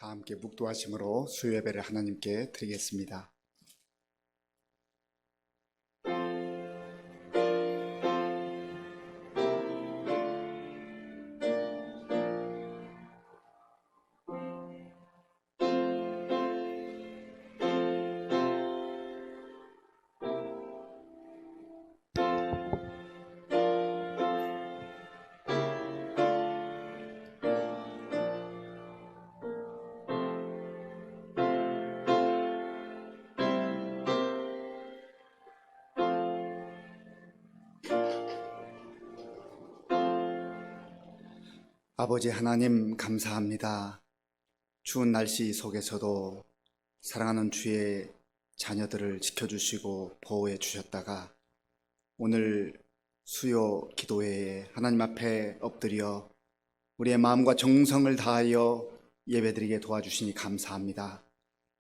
다 함께 묵도하심으로 수요 예배를 하나님께 드리겠습니다. 아버지 하나님 감사합니다. 추운 날씨 속에서도 사랑하는 주의 자녀들을 지켜주시고 보호해 주셨다가 오늘 수요 기도회에 하나님 앞에 엎드려 우리의 마음과 정성을 다하여 예배드리게 도와주시니 감사합니다.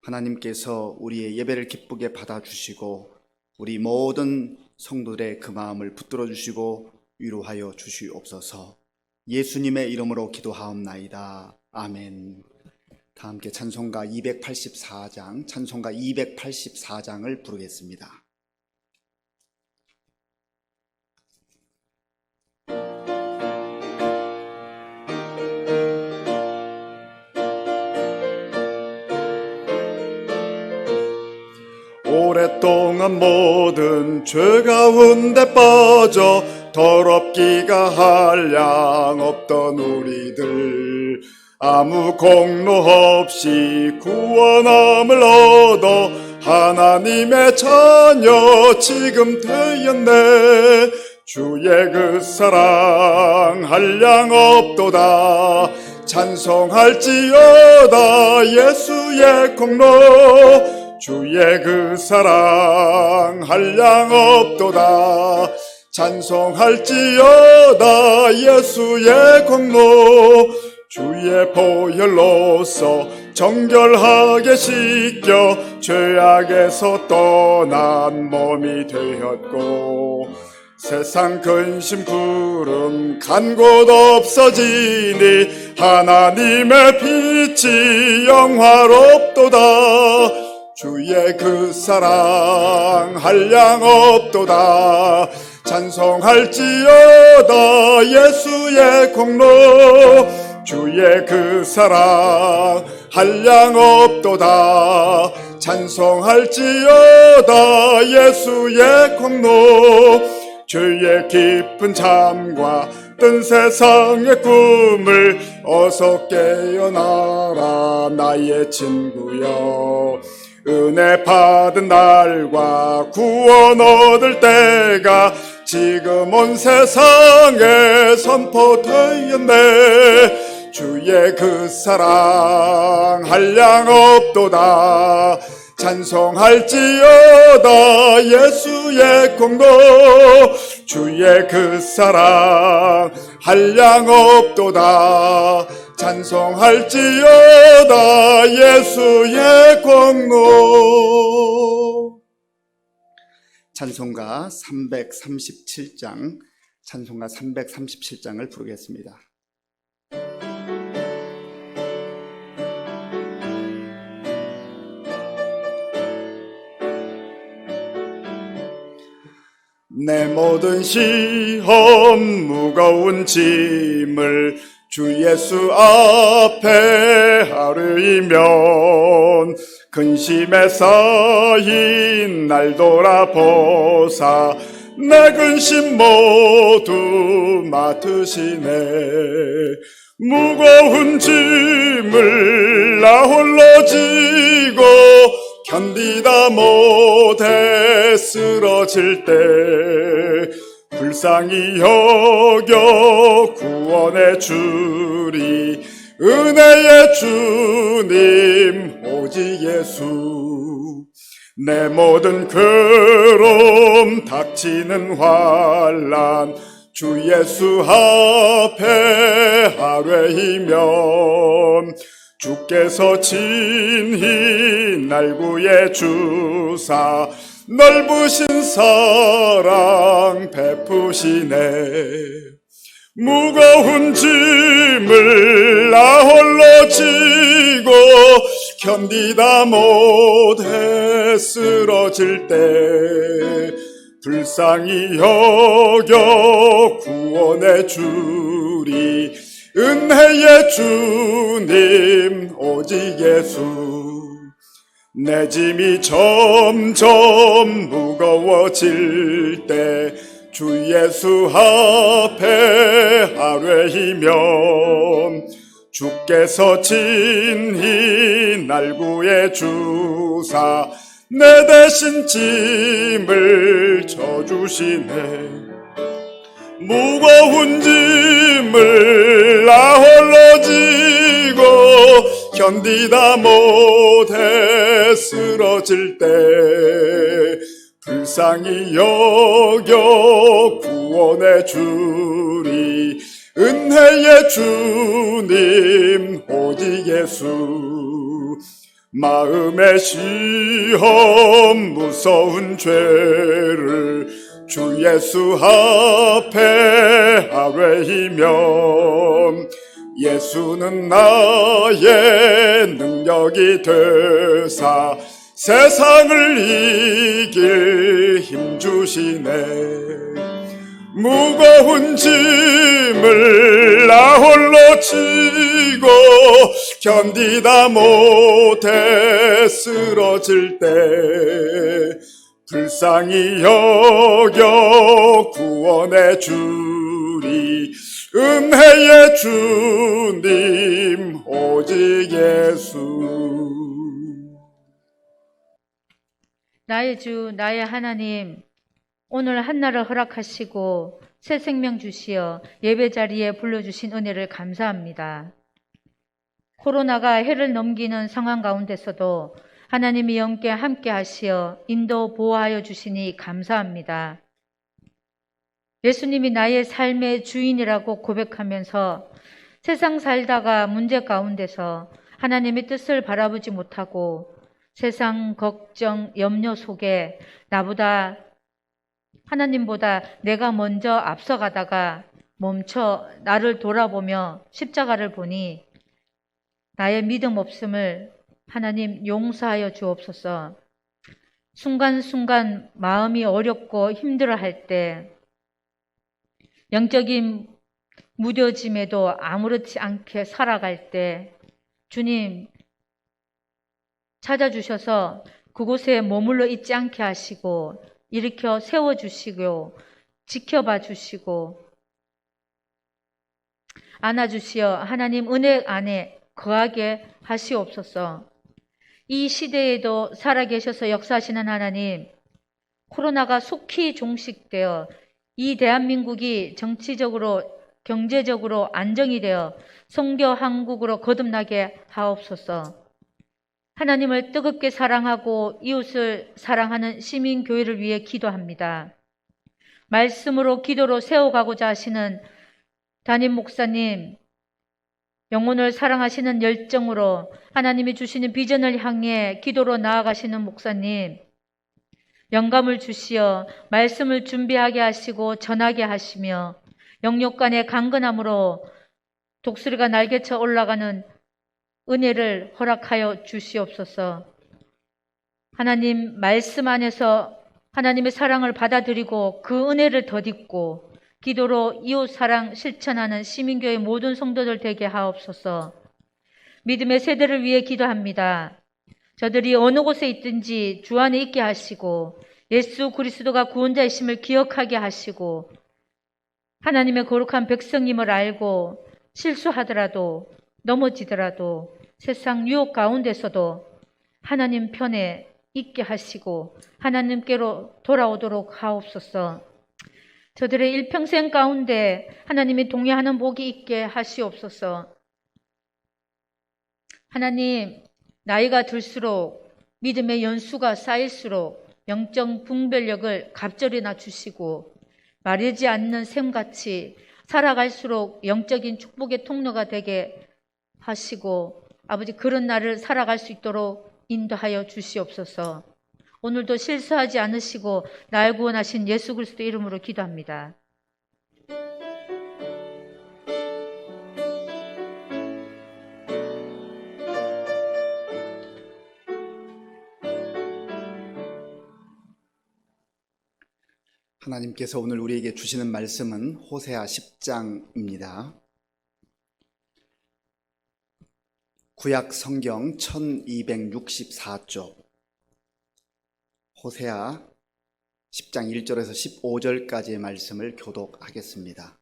하나님께서 우리의 예배를 기쁘게 받아주시고 우리 모든 성도들의 그 마음을 붙들어 주시고 위로하여 주시옵소서. 예수님의 이름으로 기도하옵나이다. 아멘. 다 함께 찬송가 284장을 부르겠습니다. 오랫동안 모든 죄 가운데 빠져 더럽기가 한량 없던 우리들 아무 공로 없이 구원함을 얻어 하나님의 자녀 지금 되었네. 주의 그 사랑 한량 없도다. 찬송할지어다 예수의 공로. 주의 그 사랑 한량 없도다. 찬송할지어다 예수의 공로. 주의 보혈로서 정결하게 씻겨 죄악에서 떠난 몸이 되었고 세상 근심 구름 간 곳 없어지니 하나님의 빛이 영화롭도다. 주의 그 사랑 한량 없도다. 찬송할지어다 예수의 공로. 주의 그 사랑 한량 없도다. 찬송할지어다 예수의 공로. 주의 깊은 잠과 뜬 세상의 꿈을 어서 깨어나라 나의 친구여. 은혜 받은 날과 구원 얻을 때가 지금 온 세상에 선포되었네. 주의 그 사랑 한량 없도다. 찬송할지어다 예수의 공로. 주의 그 사랑 한량 없도다. 찬송할지어다 예수의 공로. 찬송가 337장을 부르겠습니다. 내 모든 시험 무거운 짐을 주 예수 앞에 아뢰이면 근심에 쌓인 날 돌아보사 내 근심 모두 맡으시네. 무거운 짐을 나 홀로 지고 견디다 못해 쓰러질 때 불쌍히 여겨 구원해 주리. 은혜의 주님 오직 예수. 내 모든 괴로움 닥치는 환난 주 예수 앞에 아뢰이면 주께서 친히 날 구해 주사 넓으신 사랑 베푸시네. 무거운 짐을 나 홀로 지고 견디다 못해 쓰러질 때 불쌍히 여겨 구원해 주리. 은혜의 주님 오직 예수. 내 짐이 점점 무거워질 때 주 예수 앞에 아뢰이면 주께서 친히 날 구해 주사 내 대신 짐을 져주시네. 무거운 짐을 나 홀로 지고 견디다 못해 쓰러질 때 불쌍히 여겨 구원해 주리. 은혜의 주님 오직 예수. 마음의 시험 무서운 죄를 주 예수 앞에 아뢰이면 예수는 나의 능력이 되사 세상을 이길 힘 주시네. 무거운 짐을 나 홀로 지고 견디다 못해 쓰러질 때 불쌍히 여겨 구원해 주리. 은혜의 주님 오직 예수. 나의 주 나의 하나님, 오늘 한날을 허락하시고 새 생명 주시어 예배 자리에 불러주신 은혜를 감사합니다. 코로나가 해를 넘기는 상황 가운데서도 하나님이 영께 함께 하시어 인도 보호하여 주시니 감사합니다. 예수님이 나의 삶의 주인이라고 고백하면서 세상 살다가 문제 가운데서 하나님의 뜻을 바라보지 못하고 세상 걱정, 염려 속에 하나님보다 내가 먼저 앞서가다가 멈춰 나를 돌아보며 십자가를 보니 나의 믿음 없음을 하나님 용서하여 주옵소서. 순간순간 마음이 어렵고 힘들어할 때, 영적인 무뎌짐에도 아무렇지 않게 살아갈 때 주님 찾아주셔서 그곳에 머물러 있지 않게 하시고 일으켜 세워주시고 지켜봐 주시고 안아주시어 하나님 은혜 안에 거하게 하시옵소서. 이 시대에도 살아계셔서 역사하시는 하나님, 코로나가 속히 종식되어 이 대한민국이 정치적으로 경제적으로 안정이 되어 선교 한국으로 거듭나게 하옵소서. 하나님을 뜨겁게 사랑하고 이웃을 사랑하는 시민교회를 위해 기도합니다. 말씀으로 기도로 세워가고자 하시는 담임 목사님, 영혼을 사랑하시는 열정으로 하나님이 주시는 비전을 향해 기도로 나아가시는 목사님, 영감을 주시어 말씀을 준비하게 하시고 전하게 하시며 영육간의 강건함으로 독수리가 날개쳐 올라가는 은혜를 허락하여 주시옵소서. 하나님 말씀 안에서 하나님의 사랑을 받아들이고 그 은혜를 덧입고 기도로 이웃 사랑 실천하는 시민교회 모든 성도들 되게 하옵소서. 믿음의 세대를 위해 기도합니다. 저들이 어느 곳에 있든지 주 안에 있게 하시고 예수 그리스도가 구원자이심을 기억하게 하시고 하나님의 거룩한 백성임을 알고 실수하더라도 넘어지더라도 세상 유혹 가운데서도 하나님 편에 있게 하시고 하나님께로 돌아오도록 하옵소서. 저들의 일평생 가운데 하나님이 동의하는 복이 있게 하시옵소서. 하나님, 나이가 들수록 믿음의 연수가 쌓일수록 영적 분별력을 갑절히 낮추시고 마르지 않는 샘같이 살아갈수록 영적인 축복의 통로가 되게 하시고 아버지 그런 날을 살아갈 수 있도록 인도하여 주시옵소서. 오늘도 실수하지 않으시고 날 구원하신 예수 그리스도 이름으로 기도합니다. 하나님께서 오늘 우리에게 주시는 말씀은 호세아 10장입니다. 구약 성경 1264쪽 호세아 10장 1절에서 15절까지의 말씀을 교독하겠습니다.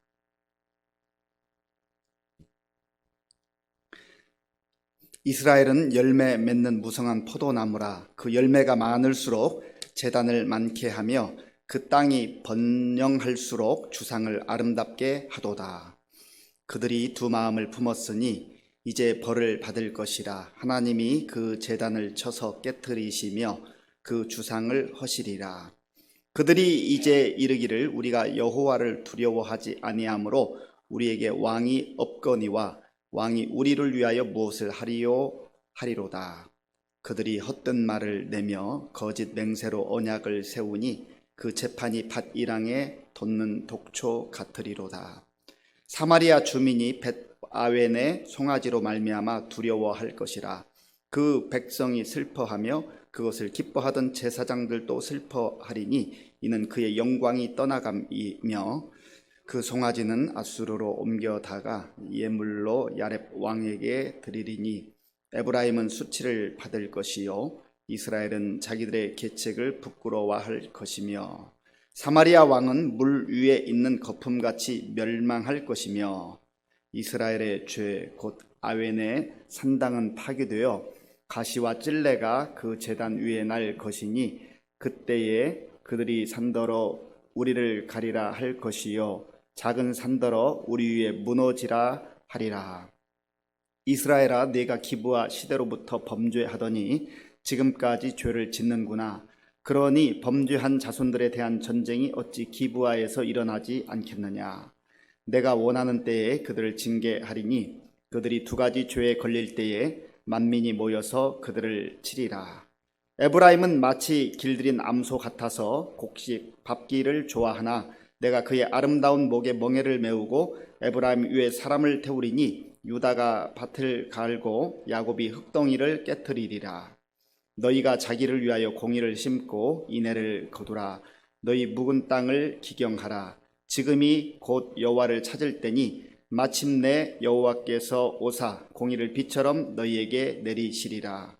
이스라엘은 열매 맺는 무성한 포도나무라. 그 열매가 많을수록 제단을 많게 하며 그 땅이 번영할수록 주상을 아름답게 하도다. 그들이 두 마음을 품었으니 이제 벌을 받을 것이라. 하나님이 그 제단을 쳐서 깨뜨리시며 그 주상을 허시리라. 그들이 이제 이르기를 우리가 여호와를 두려워하지 아니하므로 우리에게 왕이 없거니와 왕이 우리를 위하여 무엇을 하리요 하리로다. 그들이 헛된 말을 내며 거짓 맹세로 언약을 세우니 그 재판이 밭이랑에 돋는 독초 같으리로다. 사마리아 주민이 벳아웬의 송아지로 말미암아 두려워할 것이라. 그 백성이 슬퍼하며 그것을 기뻐하던 제사장들도 슬퍼하리니 이는 그의 영광이 떠나감이며 그 송아지는 아수르로 옮겨다가 예물로 야렙 왕에게 드리리니 에브라임은 수치를 받을 것이요 이스라엘은 자기들의 계책을 부끄러워할 것이며 사마리아 왕은 물 위에 있는 거품같이 멸망할 것이며 이스라엘의 죄 곧 아웬의 산당은 파괴되어 가시와 찔레가 그 제단 위에 날 것이니 그때에 그들이 산더러 우리를 가리라 할 것이요 작은 산더러 우리 위에 무너지라 하리라. 이스라엘아, 네가 기브아 시대로부터 범죄하더니 지금까지 죄를 짓는구나. 그러니 범죄한 자손들에 대한 전쟁이 어찌 기브아에서 일어나지 않겠느냐. 내가 원하는 때에 그들을 징계하리니 그들이 두 가지 죄에 걸릴 때에 만민이 모여서 그들을 치리라. 에브라임은 마치 길들인 암소 같아서 곡식 밟기를 좋아하나 내가 그의 아름다운 목에 멍에를 메우고 에브라임 위에 사람을 태우리니 유다가 밭을 갈고 야곱이 흙덩이를 깨트리리라. 너희가 자기를 위하여 공의를 심고 인애를 거두라. 너희 묵은 땅을 기경하라. 지금이 곧 여호와를 찾을 때니 마침내 여호와께서 오사 공의를 비처럼 너희에게 내리시리라.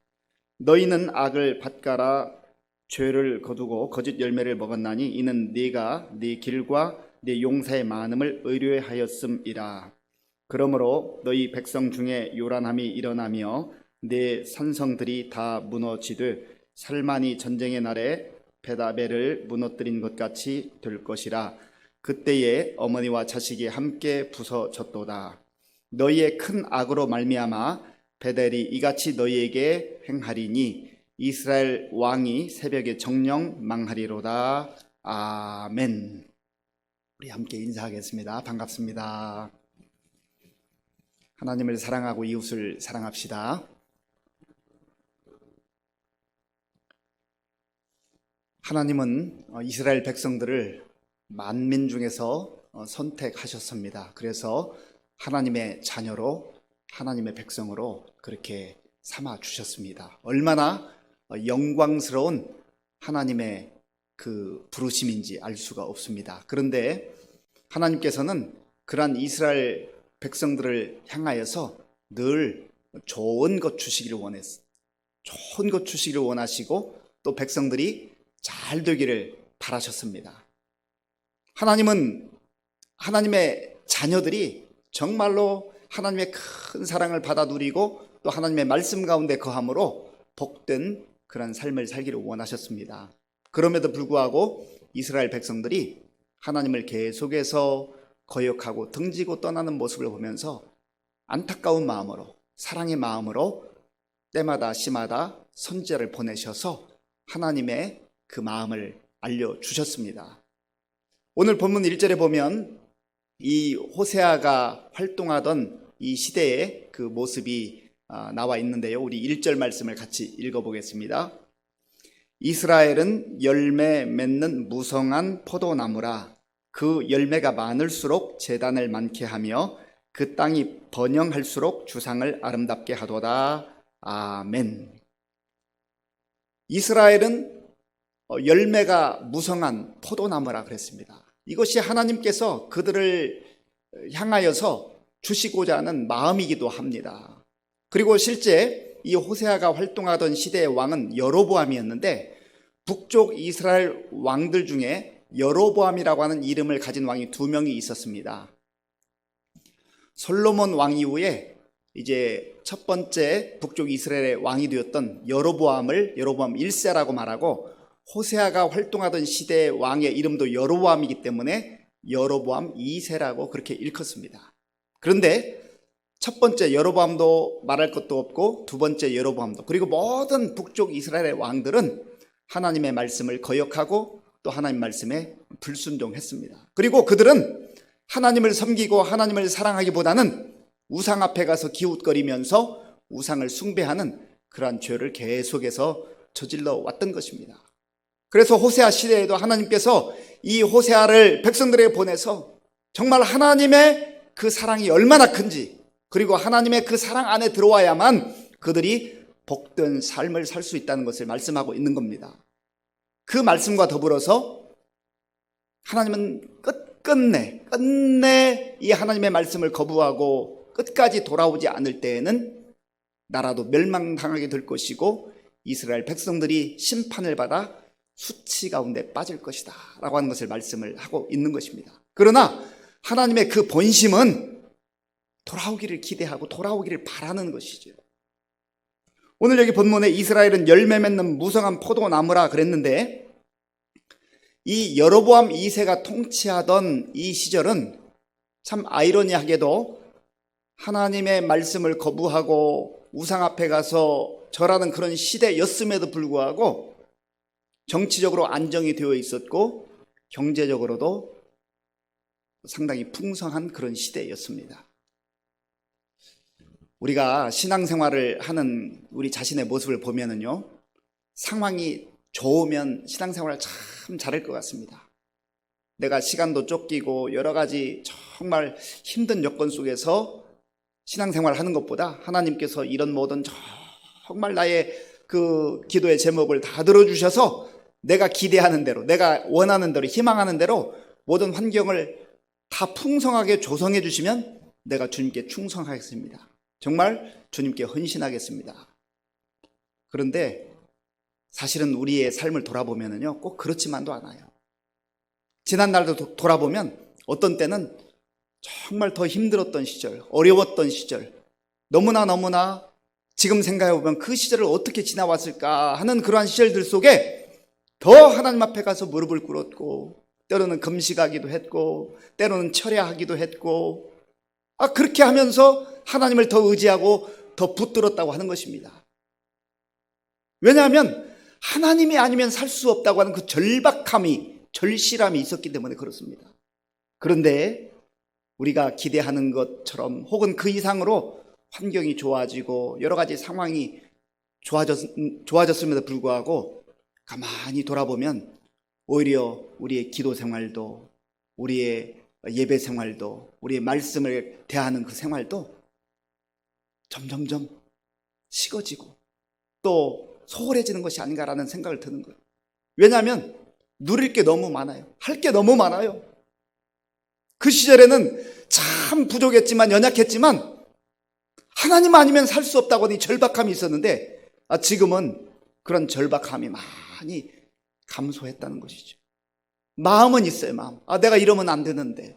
너희는 악을 밭가라 죄를 거두고 거짓 열매를 먹었나니 이는 네가 네 길과 네 용사의 많음을 의뢰하였음이라. 그러므로 너희 백성 중에 요란함이 일어나며 네 산성들이 다 무너지되 살만이 전쟁의 날에 베다벨을 무너뜨린 것 같이 될 것이라. 그때에 어머니와 자식이 함께 부서졌도다. 너희의 큰 악으로 말미암아 베델이 이같이 너희에게 행하리니 이스라엘 왕이 새벽에 정령 망하리로다. 아멘. 우리 함께 인사하겠습니다. 반갑습니다. 하나님을 사랑하고 이웃을 사랑합시다. 하나님은 이스라엘 백성들을 만민 중에서 선택하셨습니다. 그래서 하나님의 자녀로 하나님의 백성으로 그렇게 삼아 주셨습니다. 얼마나 영광스러운 하나님의 그 부르심인지 알 수가 없습니다. 그런데 하나님께서는 그러한 이스라엘 백성들을 향하여서 늘 좋은 것 주시기를 원했어요. 좋은 것 주시기를 원하시고 또 백성들이 잘 되기를 바라셨습니다. 하나님은 하나님의 자녀들이 정말로 하나님의 큰 사랑을 받아 누리고 또 하나님의 말씀 가운데 거함으로 복된 그런 삶을 살기를 원하셨습니다. 그럼에도 불구하고 이스라엘 백성들이 하나님을 계속해서 거역하고 등지고 떠나는 모습을 보면서 안타까운 마음으로 사랑의 마음으로 때마다 시마다 선지자를 보내셔서 하나님의 그 마음을 알려주셨습니다. 오늘 본문 1절에 보면 이 호세아가 활동하던 이 시대의 그 모습이 나와 있는데요. 우리 1절 말씀을 같이 읽어보겠습니다. 이스라엘은 열매 맺는 무성한 포도나무라. 그 열매가 많을수록 제단을 많게 하며 그 땅이 번영할수록 주상을 아름답게 하도다. 아멘. 이스라엘은 열매가 무성한 포도나무라 그랬습니다. 이것이 하나님께서 그들을 향하여서 주시고자 하는 마음이기도 합니다. 그리고 실제 이 호세아가 활동하던 시대의 왕은 여로보암이었는데 북쪽 이스라엘 왕들 중에 여로보암이라고 하는 이름을 가진 왕이 2명이 있었습니다. 솔로몬 왕 이후에 이제 첫 번째 북쪽 이스라엘의 왕이 되었던 여로보암을 여로보암 1세라고 말하고, 호세아가 활동하던 시대의 왕의 이름도 여로보암이기 때문에 여로보암 2세라고 그렇게 일컫습니다. 그런데 첫 번째 여로보암도 말할 것도 없고 두 번째 여로보암도, 그리고 모든 북쪽 이스라엘의 왕들은 하나님의 말씀을 거역하고 또 하나님 말씀에 불순종했습니다. 그리고 그들은 하나님을 섬기고 하나님을 사랑하기보다는 우상 앞에 가서 기웃거리면서 우상을 숭배하는 그러한 죄를 계속해서 저질러 왔던 것입니다. 그래서 호세아 시대에도 하나님께서 이 호세아를 백성들에게 보내서 정말 하나님의 그 사랑이 얼마나 큰지, 그리고 하나님의 그 사랑 안에 들어와야만 그들이 복된 삶을 살 수 있다는 것을 말씀하고 있는 겁니다. 그 말씀과 더불어서 하나님은 끝내 이 하나님의 말씀을 거부하고 끝까지 돌아오지 않을 때에는 나라도 멸망당하게 될 것이고 이스라엘 백성들이 심판을 받아 수치 가운데 빠질 것이다 라고 하는 것을 말씀을 하고 있는 것입니다. 그러나 하나님의 그 본심은 돌아오기를 기대하고 돌아오기를 바라는 것이죠. 오늘 여기 본문에 이스라엘은 열매 맺는 무성한 포도나무라 그랬는데, 이 여로보암 2세가 통치하던 이 시절은 참 아이러니하게도 하나님의 말씀을 거부하고 우상 앞에 가서 절하는 그런 시대였음에도 불구하고 정치적으로 안정이 되어 있었고 경제적으로도 상당히 풍성한 그런 시대였습니다. 우리가 신앙생활을 하는 우리 자신의 모습을 보면은요, 상황이 좋으면 신앙생활을 참 잘할 것 같습니다. 내가 시간도 쫓기고 여러 가지 정말 힘든 여건 속에서 신앙생활을 하는 것보다 하나님께서 이런 모든 정말 나의 그 기도의 제목을 다 들어주셔서 내가 기대하는 대로, 내가 원하는 대로, 희망하는 대로 모든 환경을 다 풍성하게 조성해 주시면 내가 주님께 충성하겠습니다. 정말 주님께 헌신하겠습니다. 그런데 사실은 우리의 삶을 돌아보면요, 꼭 그렇지만도 않아요. 지난날도 돌아보면 어떤 때는 정말 더 힘들었던 시절, 어려웠던 시절, 너무나 지금 생각해보면 그 시절을 어떻게 지나왔을까 하는 그러한 시절들 속에 더 하나님 앞에 가서 무릎을 꿇었고, 때로는 금식하기도 했고, 때로는 철야하기도 했고, 그렇게 하면서 하나님을 더 의지하고 더 붙들었다고 하는 것입니다. 왜냐하면 하나님이 아니면 살 수 없다고 하는 그 절박함이, 절실함이 있었기 때문에 그렇습니다. 그런데 우리가 기대하는 것처럼 혹은 그 이상으로 환경이 좋아지고 여러 가지 상황이 좋아졌음에도 불구하고 가만히 돌아보면 오히려 우리의 기도 생활도, 우리의 예배 생활도, 우리의 말씀을 대하는 그 생활도 점점점 식어지고 또 소홀해지는 것이 아닌가라는 생각을 드는 거예요. 왜냐하면 누릴 게 너무 많아요. 할 게 너무 많아요. 그 시절에는 참 부족했지만, 연약했지만 하나님 아니면 살 수 없다고 하니 절박함이 있었는데, 지금은 그런 절박함이 많이 감소했다는 것이죠. 마음은 있어요. 마음. 내가 이러면 안 되는데,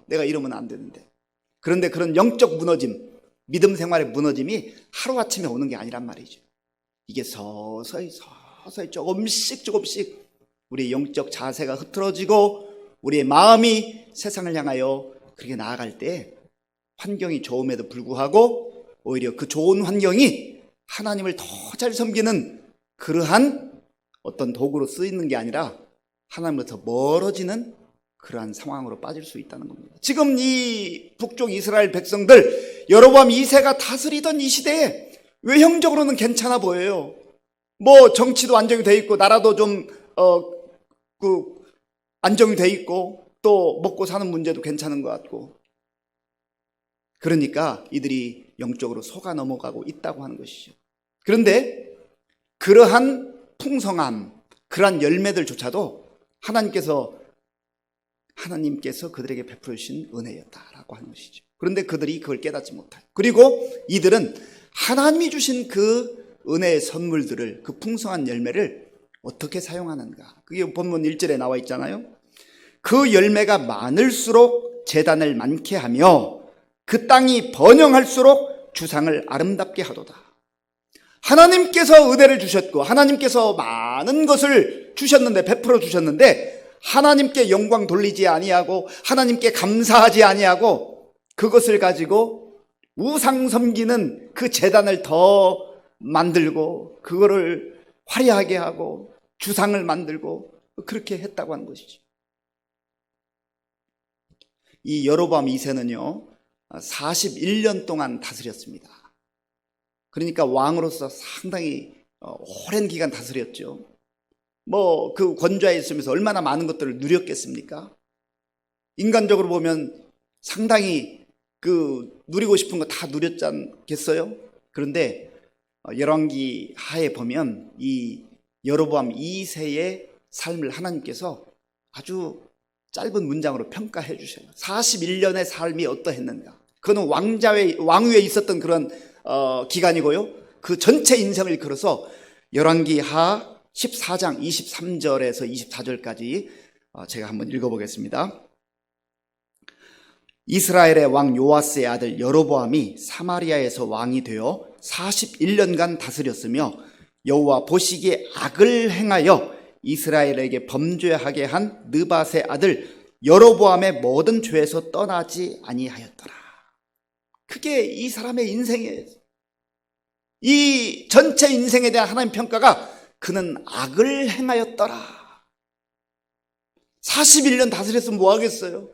그런데 그런 영적 무너짐, 믿음 생활의 무너짐이 하루아침에 오는 게 아니란 말이죠. 이게 서서히 조금씩 우리의 영적 자세가 흐트러지고 우리의 마음이 세상을 향하여 그렇게 나아갈 때 환경이 좋음에도 불구하고 오히려 그 좋은 환경이 하나님을 더 잘 섬기는 그러한 어떤 도구로 쓰이는 게 아니라 하나님으로부터 멀어지는 그러한 상황으로 빠질 수 있다는 겁니다. 지금 이 북쪽 이스라엘 백성들, 여로보암 2세가 다스리던 이 시대에 외형적으로는 괜찮아 보여요. 뭐 정치도 안정이 돼 있고 나라도 좀 안정이 돼 있고 또 먹고 사는 문제도 괜찮은 것 같고, 그러니까 이들이 영적으로 속아 넘어가고 있다고 하는 것이죠. 그런데 그러한 풍성함, 그러한 열매들조차도 하나님께서 그들에게 베풀어 주신 은혜였다라고 하는 것이죠. 그런데 그들이 그걸 깨닫지 못해요. 그리고 이들은 하나님이 주신 그 은혜의 선물들을, 그 풍성한 열매를 어떻게 사용하는가. 그게 본문 1절에 나와 있잖아요. 그 열매가 많을수록 제단을 많게 하며 그 땅이 번영할수록 주상을 아름답게 하도다. 하나님께서 은혜를 주셨고 하나님께서 많은 것을 주셨는데, 베풀어 주셨는데 하나님께 영광 돌리지 아니하고 하나님께 감사하지 아니하고 그것을 가지고 우상 섬기는 그 제단을 더 만들고 그거를 화려하게 하고 주상을 만들고 그렇게 했다고 하는 것이죠. 이 여로보암 2세는요 41년 동안 다스렸습니다. 그러니까 왕으로서 상당히 오랜 기간 다스렸죠. 그 권좌에 있으면서 얼마나 많은 것들을 누렸겠습니까? 인간적으로 보면 상당히 누리고 싶은 거 다 누렸지 않겠어요? 그런데 열왕기 하에 보면 이 여로보암 2세의 삶을 하나님께서 아주 짧은 문장으로 평가해 주셔요. 41년의 삶이 어떠했는가. 그는 왕위에 있었던 그런 기간이고요. 그 전체 인생을 일컬어서 열왕기 하 14장 23절에서 24절까지 제가 한번 읽어보겠습니다. 이스라엘의 왕 요아스의 아들 여로보암이 사마리아에서 왕이 되어 41년간 다스렸으며 여호와 보시기에 악을 행하여 이스라엘에게 범죄하게 한 느밧의 아들 여로보암의 모든 죄에서 떠나지 아니하였더라. 그게 이 사람의 인생이에요. 이 전체 인생에 대한 하나님 평가가 그는 악을 행하였더라. 41년 다스렸으면 뭐 하겠어요?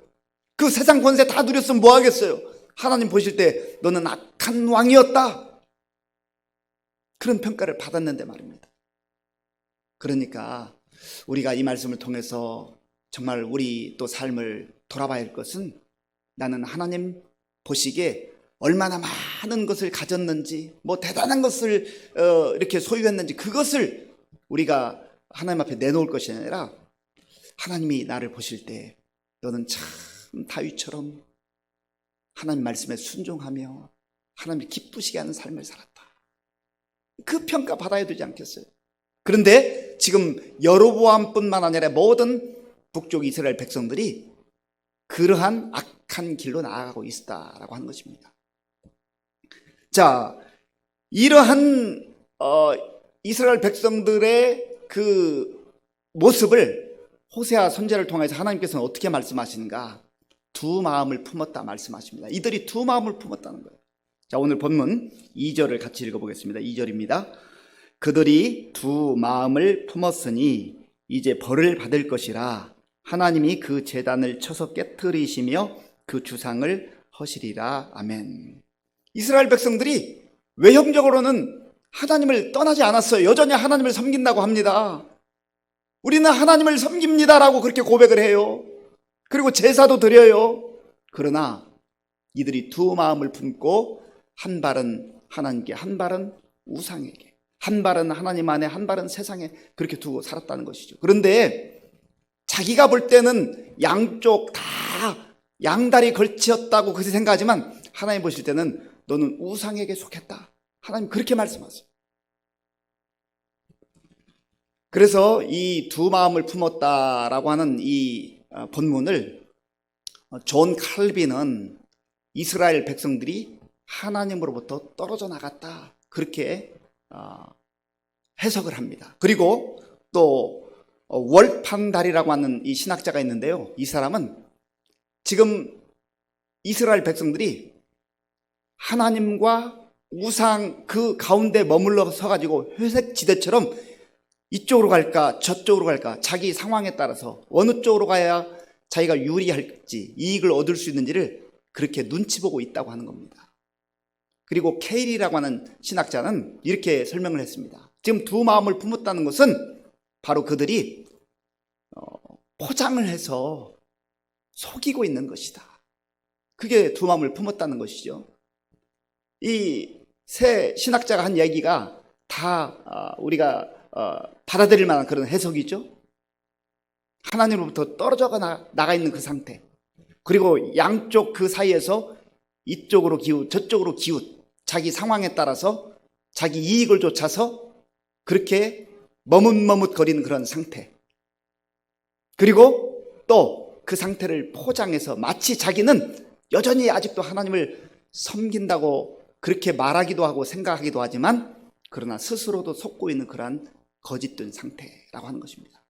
그 세상 권세 다 누렸으면 뭐 하겠어요? 하나님 보실 때 너는 악한 왕이었다. 그런 평가를 받았는데 말입니다. 그러니까 우리가 이 말씀을 통해서 정말 우리 또 삶을 돌아봐야 할 것은, 나는 하나님 보시기에 얼마나 많은 것을 가졌는지, 대단한 것을 이렇게 소유했는지, 그것을 우리가 하나님 앞에 내놓을 것이 아니라, 하나님이 나를 보실 때 너는 참 다윗처럼 하나님 말씀에 순종하며 하나님이 기쁘시게 하는 삶을 살았다. 그 평가 받아야 되지 않겠어요? 그런데 지금 여로보암뿐만 아니라 모든 북쪽 이스라엘 백성들이 그러한 악한 길로 나아가고 있다라고 하는 것입니다. 자, 이러한 이스라엘 백성들의 그 모습을 호세아 선지자를 통해서 하나님께서는 어떻게 말씀하시는가? 두 마음을 품었다 말씀하십니다. 이들이 두 마음을 품었다는 거예요. 자, 오늘 본문 2절을 같이 읽어보겠습니다. 2절입니다. 그들이 두 마음을 품었으니 이제 벌을 받을 것이라. 하나님이 그 제단을 쳐서 깨뜨리시며 그 주상을 허시리라. 아멘. 이스라엘 백성들이 외형적으로는 하나님을 떠나지 않았어요. 여전히 하나님을 섬긴다고 합니다. 우리는 하나님을 섬깁니다라고 그렇게 고백을 해요. 그리고 제사도 드려요. 그러나 이들이 두 마음을 품고 한 발은 하나님께, 한 발은 우상에게, 한 발은 하나님 안에, 한 발은 세상에 그렇게 두고 살았다는 것이죠. 그런데 자기가 볼 때는 양쪽 다 양다리 걸치었다고 그렇게 생각하지만 하나님 보실 때는 너는 우상에게 속했다. 하나님 그렇게 말씀하세요. 그래서 이 두 마음을 품었다라고 하는 이 본문을 존 칼빈은 이스라엘 백성들이 하나님으로부터 떨어져 나갔다, 그렇게 해석을 합니다. 그리고 또 월판달이라고 하는 이 신학자가 있는데요, 이 사람은 지금 이스라엘 백성들이 하나님과 우상 그 가운데 머물러 서가지고 회색 지대처럼 이쪽으로 갈까 저쪽으로 갈까, 자기 상황에 따라서 어느 쪽으로 가야 자기가 유리할지, 이익을 얻을 수 있는지를 그렇게 눈치 보고 있다고 하는 겁니다. 그리고 케일이라고 하는 신학자는 이렇게 설명을 했습니다. 지금 두 마음을 품었다는 것은 바로 그들이 포장을 해서 속이고 있는 것이다. 그게 두 마음을 품었다는 것이죠. 이 세 신학자가 한 얘기가 다 우리가 받아들일 만한 그런 해석이죠. 하나님으로부터 떨어져 나가 있는 그 상태, 그리고 양쪽 그 사이에서 이쪽으로 기웃 저쪽으로 기웃, 자기 상황에 따라서 자기 이익을 쫓아서 그렇게 머뭇머뭇거리는 그런 상태, 그리고 또 그 상태를 포장해서 마치 자기는 여전히 아직도 하나님을 섬긴다고 그렇게 말하기도 하고 생각하기도 하지만, 그러나 스스로도 속고 있는 그러한 거짓된 상태라고 하는 것입니다.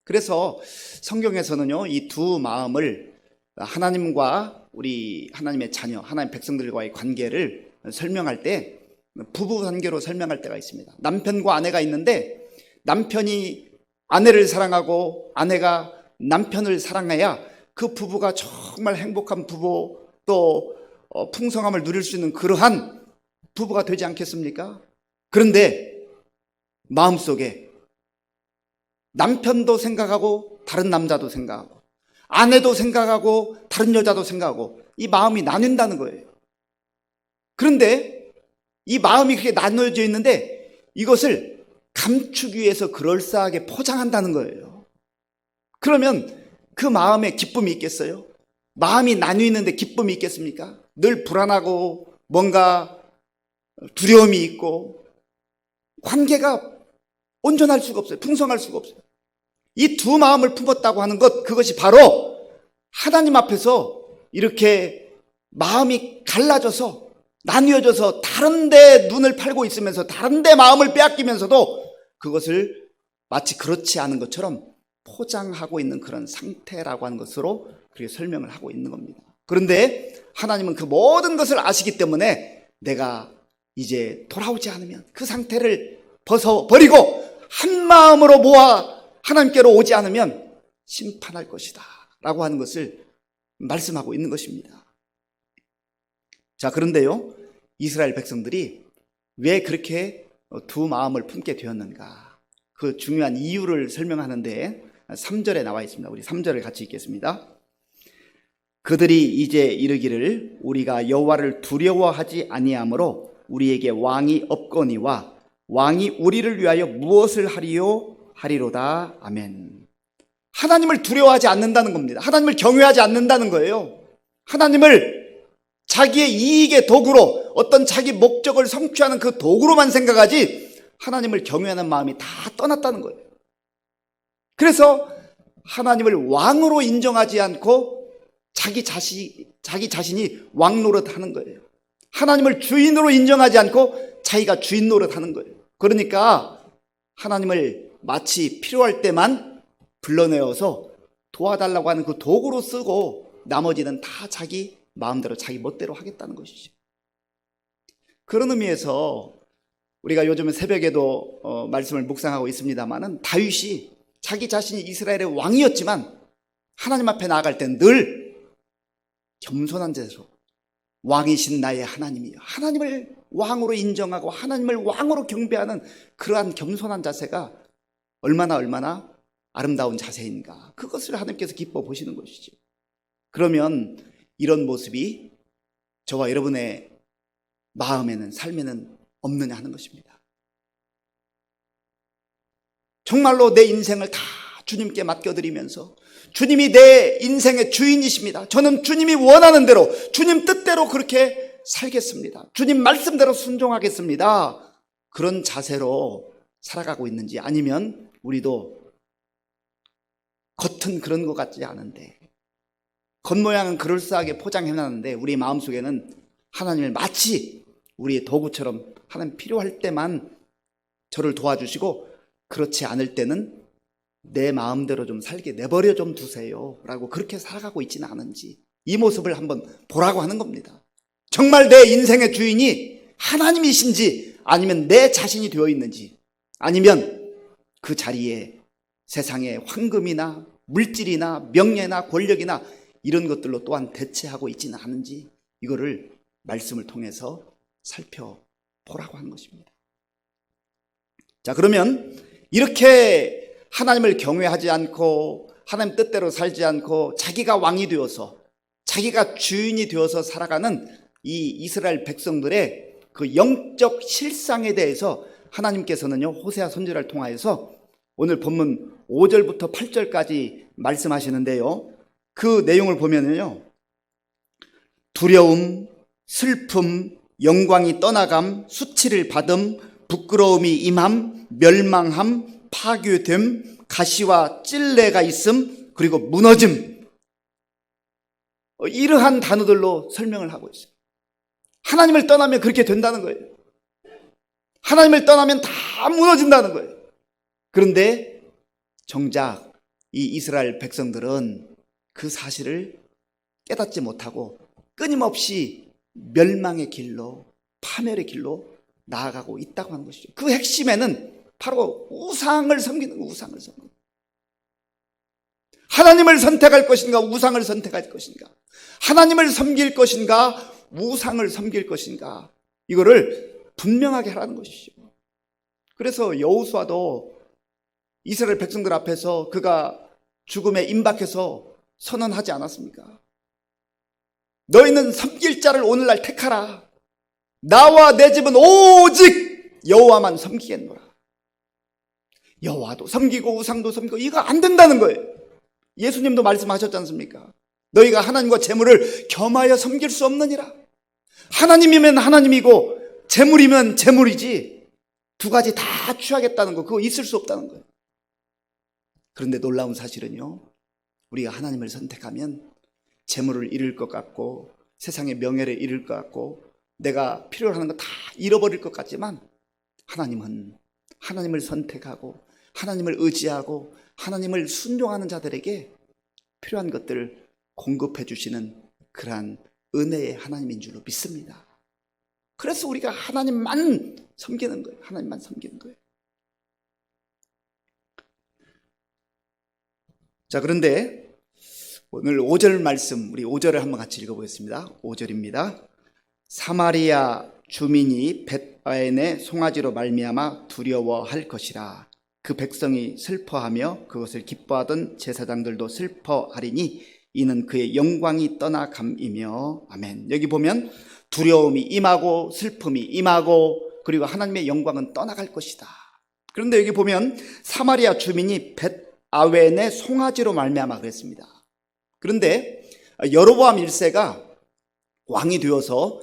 그래서 성경에서는요, 이 두 마음을, 하나님과 우리 하나님의 자녀, 하나님 백성들과의 관계를 설명할 때 부부 관계로 설명할 때가 있습니다. 남편과 아내가 있는데 남편이 아내를 사랑하고 아내가 남편을 사랑해야 그 부부가 정말 행복한 부부, 또 풍성함을 누릴 수 있는 그러한 부부가 되지 않겠습니까? 그런데 마음속에 남편도 생각하고 다른 남자도 생각하고 아내도 생각하고 다른 여자도 생각하고 이 마음이 나뉜다는 거예요. 그런데 이 마음이 그렇게 나눠져 있는데 이것을 감추기 위해서 그럴싸하게 포장한다는 거예요. 그러면 그 마음에 기쁨이 있겠어요? 마음이 나뉘어 있는데 기쁨이 있겠습니까? 늘 불안하고 뭔가 두려움이 있고 관계가 온전할 수가 없어요. 풍성할 수가 없어요. 이 두 마음을 품었다고 하는 것, 그것이 바로 하나님 앞에서 이렇게 마음이 갈라져서 나뉘어져서 다른 데 눈을 팔고 있으면서 다른 데 마음을 빼앗기면서도 그것을 마치 그렇지 않은 것처럼 포장하고 있는 그런 상태라고 하는 것으로 그렇게 설명을 하고 있는 겁니다. 그런데 하나님은 그 모든 것을 아시기 때문에 내가 이제 돌아오지 않으면, 그 상태를 벗어버리고 한 마음으로 모아 하나님께로 오지 않으면 심판할 것이다 라고 하는 것을 말씀하고 있는 것입니다. 자, 그런데요, 이스라엘 백성들이 왜 그렇게 두 마음을 품게 되었는가, 그 중요한 이유를 설명하는데 3절에 나와 있습니다. 우리 3절을 같이 읽겠습니다. 그들이 이제 이르기를 우리가 여호와를 두려워하지 아니하므로 우리에게 왕이 없거니와 왕이 우리를 위하여 무엇을 하리요 하리로다. 아멘. 하나님을 두려워하지 않는다는 겁니다. 하나님을 경외하지 않는다는 거예요. 하나님을 자기의 이익의 도구로, 어떤 자기 목적을 성취하는 그 도구로만 생각하지 하나님을 경외하는 마음이 다 떠났다는 거예요. 그래서 하나님을 왕으로 인정하지 않고 자기 자신이 왕 노릇하는 거예요. 하나님을 주인으로 인정하지 않고 자기가 주인 노릇하는 거예요. 그러니까 하나님을 마치 필요할 때만 불러내어서 도와달라고 하는 그 도구로 쓰고 나머지는 다 자기 마음대로 자기 멋대로 하겠다는 것이죠. 그런 의미에서 우리가 요즘 새벽에도 말씀을 묵상하고 있습니다마는, 다윗이 자기 자신이 이스라엘의 왕이었지만 하나님 앞에 나아갈 땐 늘 겸손한 자세로 왕이신 나의 하나님이요, 하나님을 왕으로 인정하고 하나님을 왕으로 경배하는 그러한 겸손한 자세가 얼마나 아름다운 자세인가, 그것을 하나님께서 기뻐 보시는 것이죠. 그러면 이런 모습이 저와 여러분의 마음에는, 삶에는 없느냐 하는 것입니다. 정말로 내 인생을 다 주님께 맡겨드리면서 주님이 내 인생의 주인이십니다, 저는 주님이 원하는 대로, 주님 뜻대로 그렇게 살겠습니다, 주님 말씀대로 순종하겠습니다, 그런 자세로 살아가고 있는지, 아니면 우리도 겉은 그런 것 같지 않은데, 겉모양은 그럴싸하게 포장해놨는데 우리 마음속에는 하나님을 마치 우리의 도구처럼 하나님 필요할 때만 저를 도와주시고 그렇지 않을 때는 내 마음대로 좀 살게 내버려 좀 두세요 라고 그렇게 살아가고 있지는 않은지, 이 모습을 한번 보라고 하는 겁니다. 정말 내 인생의 주인이 하나님이신지 아니면 내 자신이 되어 있는지, 아니면 그 자리에 세상의 황금이나 물질이나 명예나 권력이나 이런 것들로 또한 대체하고 있지는 않은지, 이거를 말씀을 통해서 살펴보라고 하는 것입니다. 자, 그러면 이렇게 하나님을 경외하지 않고 하나님 뜻대로 살지 않고 자기가 왕이 되어서, 자기가 주인이 되어서 살아가는 이 이스라엘 백성들의 그 영적 실상에 대해서 하나님께서는요, 호세아 선지자를 통하여서 오늘 본문 5절부터 8절까지 말씀하시는데요. 그 내용을 보면요, 두려움, 슬픔, 영광이 떠나감, 수치를 받음, 부끄러움이 임함, 멸망함, 파괴됨, 가시와 찔레가 있음, 그리고 무너짐, 이러한 단어들로 설명을 하고 있어요. 하나님을 떠나면 그렇게 된다는 거예요. 하나님을 떠나면 다 무너진다는 거예요. 그런데 정작 이 이스라엘 백성들은 그 사실을 깨닫지 못하고 끊임없이 멸망의 길로, 파멸의 길로 나아가고 있다고 하는 것이죠. 그 핵심에는 바로 우상을 섬기는 거예요. 우상을 섬기는 거예요. 하나님을 선택할 것인가, 우상을 선택할 것인가, 하나님을 섬길 것인가, 우상을 섬길 것인가, 이거를 분명하게 하라는 것이죠. 그래서 여호수아도 이스라엘 백성들 앞에서 그가 죽음에 임박해서 선언하지 않았습니까? 너희는 섬길 자를 오늘날 택하라. 나와 내 집은 오직 여호와만 섬기겠노라. 여호와도 섬기고 우상도 섬기고 이거 안 된다는 거예요. 예수님도 말씀하셨지 않습니까? 너희가 하나님과 재물을 겸하여 섬길 수 없느니라. 하나님이면 하나님이고 재물이면 재물이지, 두 가지 다 취하겠다는 거, 그거 있을 수 없다는 거예요. 그런데 놀라운 사실은요, 우리가 하나님을 선택하면 재물을 잃을 것 같고 세상의 명예를 잃을 것 같고 내가 필요로 하는 거 다 잃어버릴 것 같지만, 하나님은 하나님을 선택하고 하나님을 의지하고 하나님을 순종하는 자들에게 필요한 것들을 공급해 주시는 그러한 은혜의 하나님인 줄로 믿습니다. 그래서 우리가 하나님만 섬기는 거예요. 하나님만 섬기는 거예요. 자, 그런데 오늘 5절 말씀, 우리 5절을 한번 같이 읽어보겠습니다. 5절입니다. 사마리아 주민이 벳아웬의 송아지로 말미암아 두려워할 것이라. 그 백성이 슬퍼하며 그것을 기뻐하던 제사장들도 슬퍼하리니 이는 그의 영광이 떠나감이며. 아멘. 여기 보면 두려움이 임하고 슬픔이 임하고 그리고 하나님의 영광은 떠나갈 것이다. 그런데 여기 보면 사마리아 주민이 벳아웬의 송아지로 말미암아 그랬습니다. 그런데 여로보암 1세가 왕이 되어서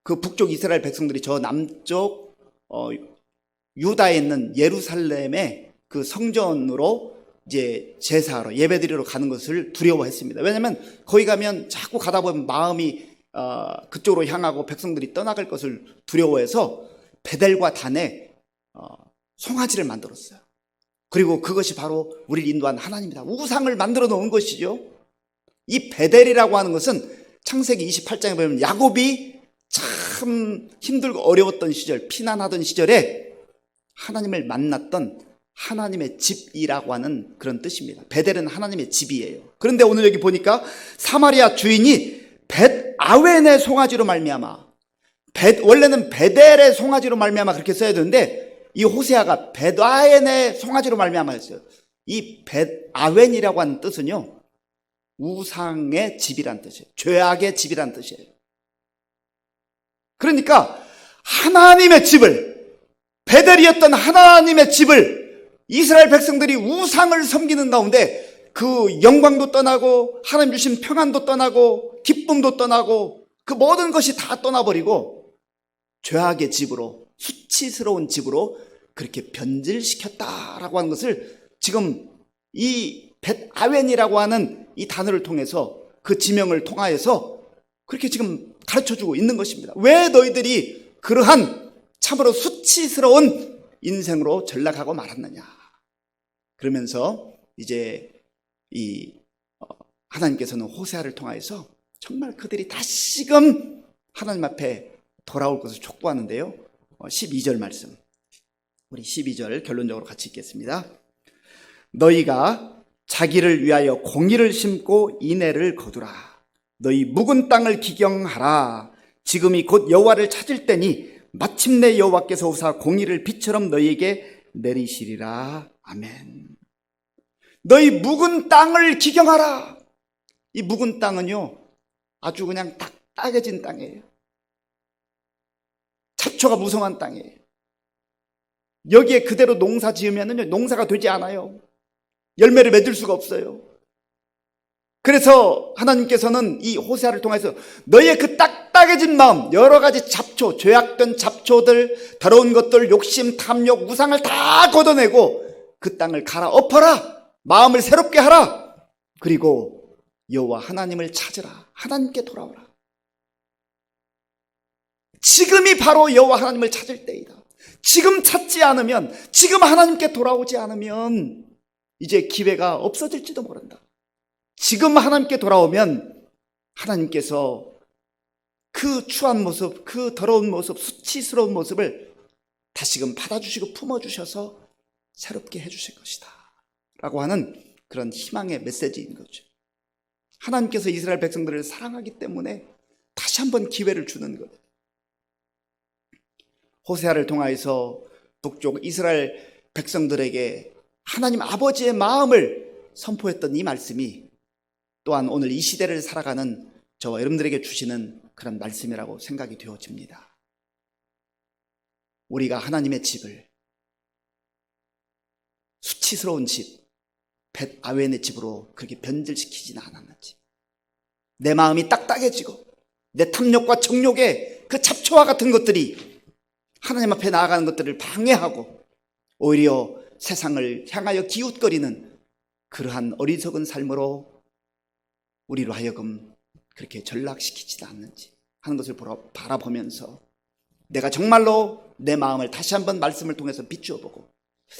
그 북쪽 이스라엘 백성들이 저 남쪽 유다에 있는 예루살렘의 그 성전으로 이제 제사하러 예배드리러 가는 것을 두려워했습니다. 왜냐하면 거기 가면 자꾸 가다 보면 마음이 그쪽으로 향하고 백성들이 떠나갈 것을 두려워해서 베델과 단에 송아지를 만들었어요. 그리고 그것이 바로 우리를 인도한 하나님이다. 우상을 만들어 놓은 것이죠. 이 베델이라고 하는 것은 창세기 28장에 보면 야곱이 참 힘들고 어려웠던 시절, 피난하던 시절에 하나님을 만났던 하나님의 집이라고 하는 그런 뜻입니다. 베델은 하나님의 집이에요. 그런데 오늘 여기 보니까 사마리아 주인이 벳아웬의 송아지로 말미암아, 원래는 베델의 송아지로 말미암아 그렇게 써야 되는데 이 호세아가 벳아웬의 송아지로 말미암아였어요. 이 벳아웬이라고 하는 뜻은요, 우상의 집이란 뜻이에요. 죄악의 집이란 뜻이에요. 그러니까 하나님의 집을, 베델이었던 하나님의 집을 이스라엘 백성들이 우상을 섬기는 가운데 그 영광도 떠나고 하나님 주신 평안도 떠나고 기쁨도 떠나고 그 모든 것이 다 떠나버리고 죄악의 집으로, 수치스러운 집으로 그렇게 변질시켰다라고 하는 것을 지금 이 벳아웬이라고 하는 이 단어를 통해서, 그 지명을 통하여서 그렇게 지금 가르쳐주고 있는 것입니다. 왜 너희들이 그러한 참으로 수치스러운 인생으로 전락하고 말았느냐. 그러면서 이제 이 하나님께서는 호세아를 통하여서 정말 그들이 다시금 하나님 앞에 돌아올 것을 촉구하는데요. 12절 말씀, 우리 12절 결론적으로 같이 읽겠습니다. 너희가 자기를 위하여 공의를 심고 인애를 거두라. 너희 묵은 땅을 기경하라. 지금이 곧 여호와를 찾을 때니 마침내 여호와께서 오사 공의를 비처럼 너희에게 내리시리라. 아멘. 너희 묵은 땅을 기경하라. 이 묵은 땅은요, 아주 그냥 딱딱해진 땅이에요. 잡초가 무성한 땅이에요. 여기에 그대로 농사 지으면 농사가 되지 않아요. 열매를 맺을 수가 없어요. 그래서 하나님께서는 이 호세아를 통해서 너희의 그 딱딱해진 마음, 여러 가지 잡초, 죄악된 잡초들, 더러운 것들, 욕심, 탐욕, 우상을 다 걷어내고 그 땅을 갈아엎어라. 마음을 새롭게 하라. 그리고 여호와 하나님을 찾으라. 하나님께 돌아오라. 지금이 바로 여호와 하나님을 찾을 때이다. 지금 찾지 않으면, 지금 하나님께 돌아오지 않으면 이제 기회가 없어질지도 모른다. 지금 하나님께 돌아오면 하나님께서 그 추한 모습, 그 더러운 모습, 수치스러운 모습을 다시금 받아주시고 품어주셔서 새롭게 해주실 것이다 라고 하는 그런 희망의 메시지인 거죠. 하나님께서 이스라엘 백성들을 사랑하기 때문에 다시 한번 기회를 주는 거예요. 호세아를 통하여서 북쪽 이스라엘 백성들에게 하나님 아버지의 마음을 선포했던 이 말씀이 또한 오늘 이 시대를 살아가는 저와 여러분들에게 주시는 그런 말씀이라고 생각이 되어집니다. 우리가 하나님의 집을 수치스러운 집, 벳 아웬의 집으로 그렇게 변질시키지는 않았는지, 내 마음이 딱딱해지고 내 탐욕과 정욕의 그 잡초와 같은 것들이 하나님 앞에 나아가는 것들을 방해하고 오히려 세상을 향하여 기웃거리는 그러한 어리석은 삶으로 우리로 하여금 그렇게 전락시키지도 않는지 하는 것을 바라보면서 내가 정말로 내 마음을 다시 한번 말씀을 통해서 비추어 보고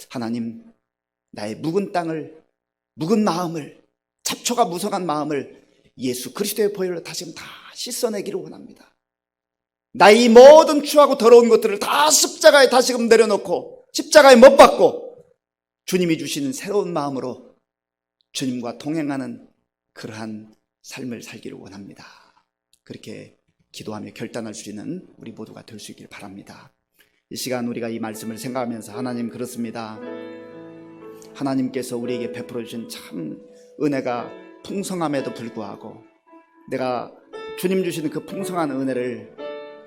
하나님, 나의 묵은 땅을, 묵은 마음을, 잡초가 무성한 마음을 예수 그리스도의 보혈로 다시금 다 씻어내기를 원합니다. 나의 모든 추하고 더러운 것들을 다 십자가에 다시금 내려놓고 십자가에 못 박고 주님이 주시는 새로운 마음으로 주님과 동행하는 그러한 삶을 살기를 원합니다. 그렇게 기도하며 결단할 수 있는 우리 모두가 될 수 있기를 바랍니다. 이 시간 우리가 이 말씀을 생각하면서 하나님, 그렇습니다. 하나님께서 우리에게 베풀어 주신 참 은혜가 풍성함에도 불구하고 내가 주님 주시는 그 풍성한 은혜를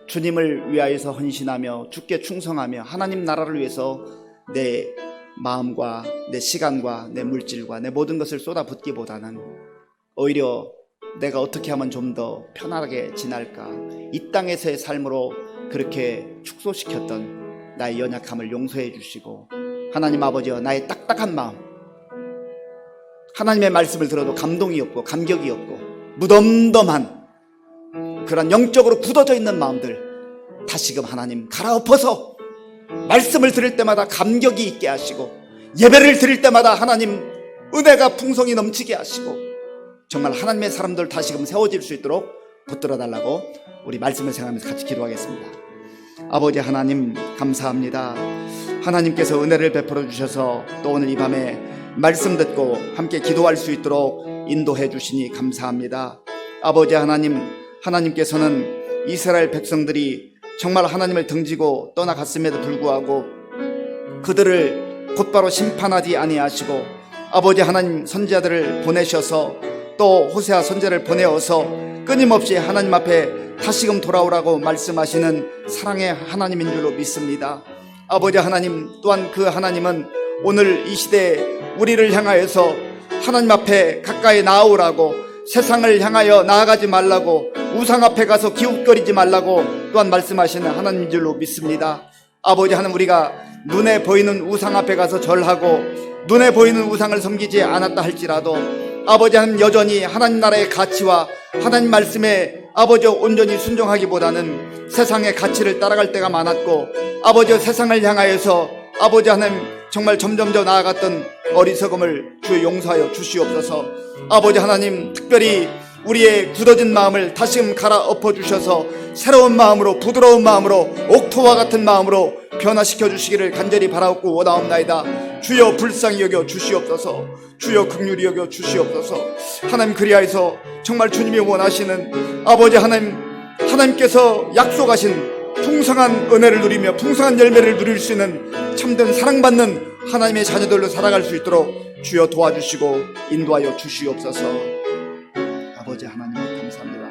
주님을 위하여서 헌신하며 주께 충성하며 하나님 나라를 위해서 내 마음과 내 시간과 내 물질과 내 모든 것을 쏟아붓기보다는 오히려 내가 어떻게 하면 좀 더 편안하게 지낼까, 이 땅에서의 삶으로 그렇게 축소시켰던 나의 연약함을 용서해 주시고 하나님 아버지와 나의 딱딱한 마음, 하나님의 말씀을 들어도 감동이 없고 감격이 없고 무덤덤한 그런 영적으로 굳어져 있는 마음들 다시금 하나님 갈아엎어서 말씀을 들을 때마다 감격이 있게 하시고 예배를 드릴 때마다 하나님 은혜가 풍성히 넘치게 하시고 정말 하나님의 사람들 다시금 세워질 수 있도록 붙들어 달라고 우리 말씀을 생각하면서 같이 기도하겠습니다. 아버지 하나님, 감사합니다. 하나님께서 은혜를 베풀어 주셔서 또 오늘 이 밤에 말씀 듣고 함께 기도할 수 있도록 인도해 주시니 감사합니다. 아버지 하나님, 하나님께서는 이스라엘 백성들이 정말 하나님을 등지고 떠나갔음에도 불구하고 그들을 곧바로 심판하지 아니하시고 아버지 하나님 선지자들을 보내셔서 또 호세아 선지자를 보내어서 끊임없이 하나님 앞에 다시금 돌아오라고 말씀하시는 사랑의 하나님인 줄로 믿습니다. 아버지 하나님, 또한 그 하나님은 오늘 이 시대에 우리를 향하여서 하나님 앞에 가까이 나아오라고, 세상을 향하여 나아가지 말라고, 우상 앞에 가서 기웃거리지 말라고 또한 말씀하시는 하나님인 줄로 믿습니다. 아버지 하나님, 우리가 눈에 보이는 우상 앞에 가서 절하고 눈에 보이는 우상을 섬기지 않았다 할지라도 아버지 하나님, 여전히 하나님 나라의 가치와 하나님 말씀에 아버지 온전히 순종하기보다는 세상의 가치를 따라갈 때가 많았고 아버지 세상을 향하여서 아버지 하나님 정말 점점 더 나아갔던 어리석음을 주여 용서하여 주시옵소서. 아버지 하나님, 특별히 우리의 굳어진 마음을 다시금 갈아엎어 주셔서 새로운 마음으로, 부드러운 마음으로, 옥토와 같은 마음으로 변화시켜 주시기를 간절히 바라옵고 원하옵나이다. 주여 불쌍히 여겨 주시옵소서. 주여 긍휼히 여겨 주시옵소서. 하나님, 그리하여서 정말 주님이 원하시는 아버지 하나님, 하나님께서 약속하신 풍성한 은혜를 누리며 풍성한 열매를 누릴 수 있는 참된 사랑받는 하나님의 자녀들로 살아갈 수 있도록 주여 도와주시고 인도하여 주시옵소서. 아버지 하나님 감사합니다.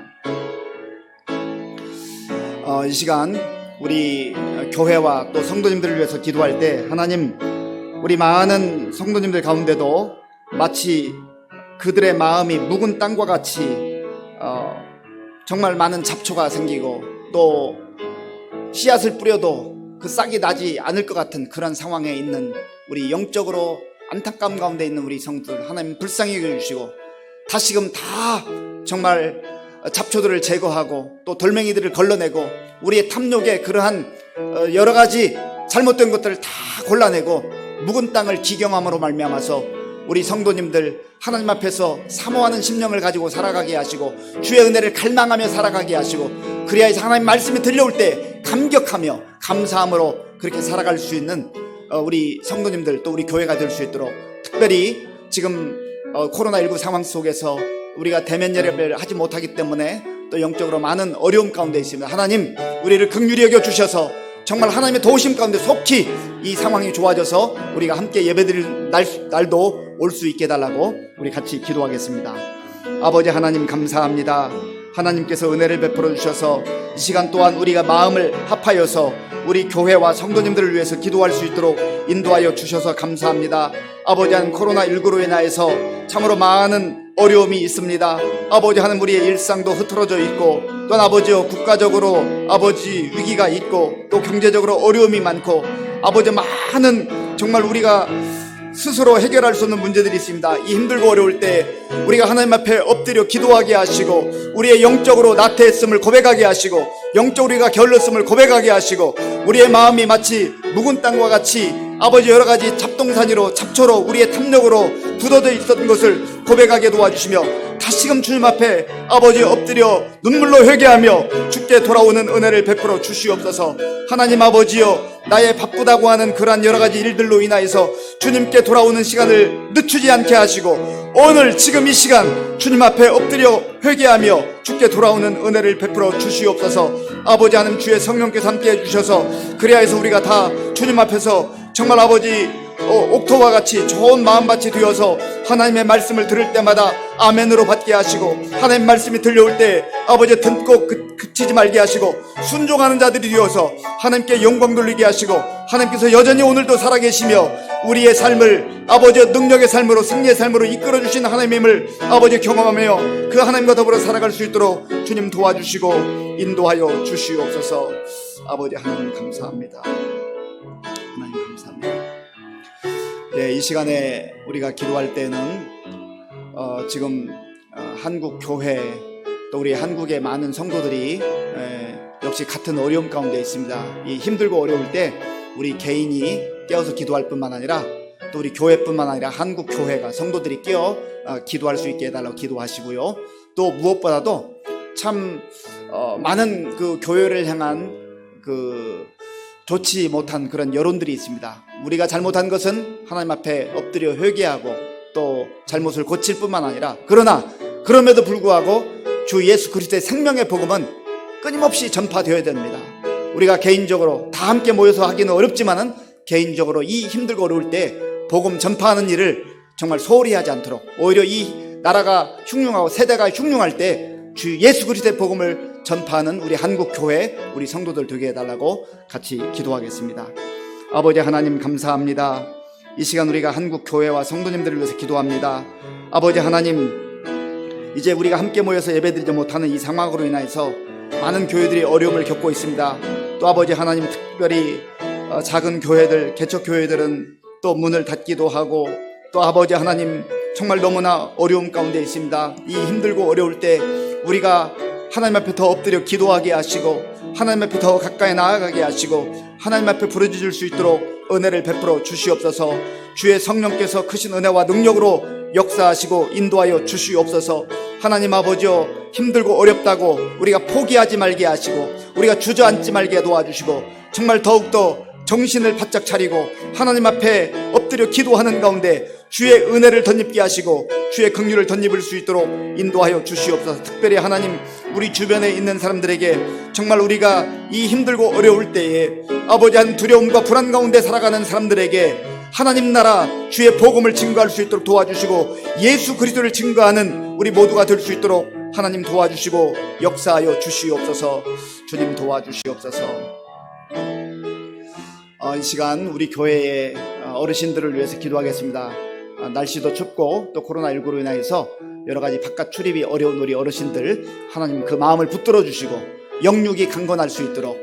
이 시간 우리 교회와 또 성도님들을 위해서 기도할 때 하나님, 우리 많은 성도님들 가운데도 마치 그들의 마음이 묵은 땅과 같이 정말 많은 잡초가 생기고 또 씨앗을 뿌려도 그 싹이 나지 않을 것 같은 그런 상황에 있는 우리 영적으로 안타까움 가운데 있는 우리 성도들 하나님 불쌍히 여겨주시고 다시금 다 정말 잡초들을 제거하고 또 돌멩이들을 걸러내고 우리의 탐욕에 그러한 여러 가지 잘못된 것들을 다 골라내고 묵은 땅을 기경함으로 말미암아서 우리 성도님들 하나님 앞에서 사모하는 심령을 가지고 살아가게 하시고 주의 은혜를 갈망하며 살아가게 하시고 그리하여 하나님 말씀이 들려올 때 감격하며 감사함으로 그렇게 살아갈 수 있는 우리 성도님들 또 우리 교회가 될 수 있도록 특별히 지금 코로나19 상황 속에서 우리가 대면 예배를 하지 못하기 때문에 또 영적으로 많은 어려움 가운데 있습니다. 하나님 우리를 긍휼히 여겨 주셔서 정말 하나님의 도우심 가운데 속히 이 상황이 좋아져서 우리가 함께 예배드릴 날도 올 수 있게 해달라고 우리 같이 기도하겠습니다. 아버지 하나님 감사합니다. 하나님께서 은혜를 베풀어 주셔서 이 시간 또한 우리가 마음을 합하여서 우리 교회와 성도님들을 위해서 기도할 수 있도록 인도하여 주셔서 감사합니다. 아버지 하나님 코로나19로 인하여서 참으로 많은 어려움이 있습니다. 아버지 하나님 우리의 일상도 흐트러져 있고 또한 아버지요 국가적으로 아버지 위기가 있고 또 경제적으로 어려움이 많고 아버지 많은 정말 우리가 스스로 해결할 수 없는 문제들이 있습니다. 이 힘들고 어려울 때 우리가 하나님 앞에 엎드려 기도하게 하시고 우리의 영적으로 나태했음을 고백하게 하시고 영적으로 우리가 게을렀음을 고백하게 하시고 우리의 마음이 마치 묵은 땅과 같이 아버지 여러 가지 잡동사니로 잡초로 우리의 탐욕으로 굳어져 있었던 것을 고백하게 도와주시며 다시금 주님 앞에 아버지 엎드려 눈물로 회개하며 주께 돌아오는 은혜를 베풀어 주시옵소서. 하나님 아버지여 나의 바쁘다고 하는 그러한 여러 가지 일들로 인하여서 주님께 돌아오는 시간을 늦추지 않게 하시고 오늘 지금 이 시간 주님 앞에 엎드려 회개하며 주께 돌아오는 은혜를 베풀어 주시옵소서. 아버지 하나님 주의 성령께서 함께 해주셔서 그리하여서 우리가 다 주님 앞에서 정말 아버지 옥토와 같이 좋은 마음밭이 되어서 하나님의 말씀을 들을 때마다 아멘으로 받게 하시고 하나님 말씀이 들려올 때 아버지 듣고 그치지 말게 하시고 순종하는 자들이 되어서 하나님께 영광 돌리게 하시고 하나님께서 여전히 오늘도 살아계시며 우리의 삶을 아버지의 능력의 삶으로 승리의 삶으로 이끌어주신 하나님임을 아버지 경험하며 그 하나님과 더불어 살아갈 수 있도록 주님 도와주시고 인도하여 주시옵소서. 아버지 하나님 감사합니다. 하나님 감사합니다. 네, 이 시간에 우리가 기도할 때는 지금 한국 교회 또 우리 한국의 많은 성도들이 역시 같은 어려움 가운데 있습니다. 이 힘들고 어려울 때 우리 개인이 깨어서 기도할 뿐만 아니라 또 우리 교회뿐만 아니라 한국 교회가 성도들이 깨어 기도할 수 있게 해달라고 기도하시고요. 또 무엇보다도 참 많은 그 교회를 향한 그 좋지 못한 그런 여론들이 있습니다. 우리가 잘못한 것은 하나님 앞에 엎드려 회개하고 또 잘못을 고칠 뿐만 아니라 그러나 그럼에도 불구하고 주 예수 그리스도의 생명의 복음은 끊임없이 전파되어야 됩니다. 우리가 개인적으로 다 함께 모여서 하기는 어렵지만은 개인적으로 이 힘들고 어려울 때 복음 전파하는 일을 정말 소홀히 하지 않도록 오히려 이 나라가 흉흉하고 세대가 흉흉할 때 주 예수 그리스도의 복음을 전파하는 우리 한국 교회 우리 성도들 되게 해달라고 같이 기도하겠습니다. 아버지 하나님 감사합니다. 이 시간 우리가 한국 교회와 성도님들을 위해서 기도합니다. 아버지 하나님 이제 우리가 함께 모여서 예배드리지 못하는 이 상황으로 인해서 많은 교회들이 어려움을 겪고 있습니다. 또 아버지 하나님 특별히 작은 교회들 개척교회들은 또 문을 닫기도 하고 또 아버지 하나님 정말 너무나 어려움 가운데 있습니다. 이 힘들고 어려울 때 우리가 하나님 앞에 더 엎드려 기도하게 하시고 하나님 앞에 더 가까이 나아가게 하시고 하나님 앞에 부르짖을 수 있도록 은혜를 베풀어 주시옵소서. 주의 성령께서 크신 은혜와 능력으로 역사하시고 인도하여 주시옵소서. 하나님 아버지여 힘들고 어렵다고 우리가 포기하지 말게 하시고 우리가 주저앉지 말게 도와주시고 정말 더욱더 정신을 바짝 차리고 하나님 앞에 엎드려 기도하는 가운데 주의 은혜를 덧입게 하시고 주의 긍휼을 덧입을 수 있도록 인도하여 주시옵소서. 특별히 하나님 우리 주변에 있는 사람들에게 정말 우리가 이 힘들고 어려울 때에 아버지 한 두려움과 불안 가운데 살아가는 사람들에게 하나님 나라 주의 복음을 증거할 수 있도록 도와주시고 예수 그리스도를 증거하는 우리 모두가 될 수 있도록 하나님 도와주시고 역사하여 주시옵소서. 주님 도와주시옵소서. 이 시간 우리 교회의 어르신들을 위해서 기도하겠습니다. 날씨도 춥고 또 코로나19로 인해서 여러 가지 바깥 출입이 어려운 우리 어르신들, 하나님 그 마음을 붙들어 주시고 영육이 강건할 수 있도록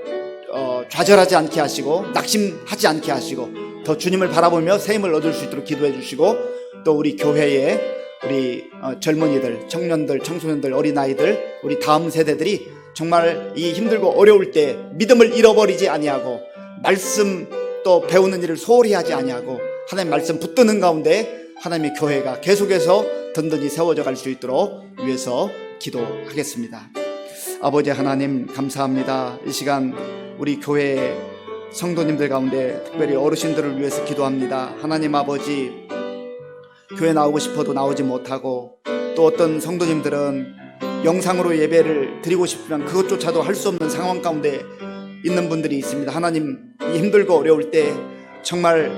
좌절하지 않게 하시고 낙심하지 않게 하시고 더 주님을 바라보며 새 힘을 얻을 수 있도록 기도해 주시고, 또 우리 교회의 우리 젊은이들, 청년들, 청소년들, 어린아이들, 우리 다음 세대들이 정말 이 힘들고 어려울 때 믿음을 잃어버리지 아니하고 말씀 또 배우는 일을 소홀히 하지 아니하고 하나님 말씀 붙드는 가운데 하나님의 교회가 계속해서 든든히 세워져 갈 수 있도록 위해서 기도하겠습니다. 아버지 하나님 감사합니다. 이 시간 우리 교회 성도님들 가운데 특별히 어르신들을 위해서 기도합니다. 하나님 아버지, 교회 나오고 싶어도 나오지 못하고 또 어떤 성도님들은 영상으로 예배를 드리고 싶지만 그것조차도 할 수 없는 상황 가운데 있는 분들이 있습니다. 하나님, 이 힘들고 어려울 때 정말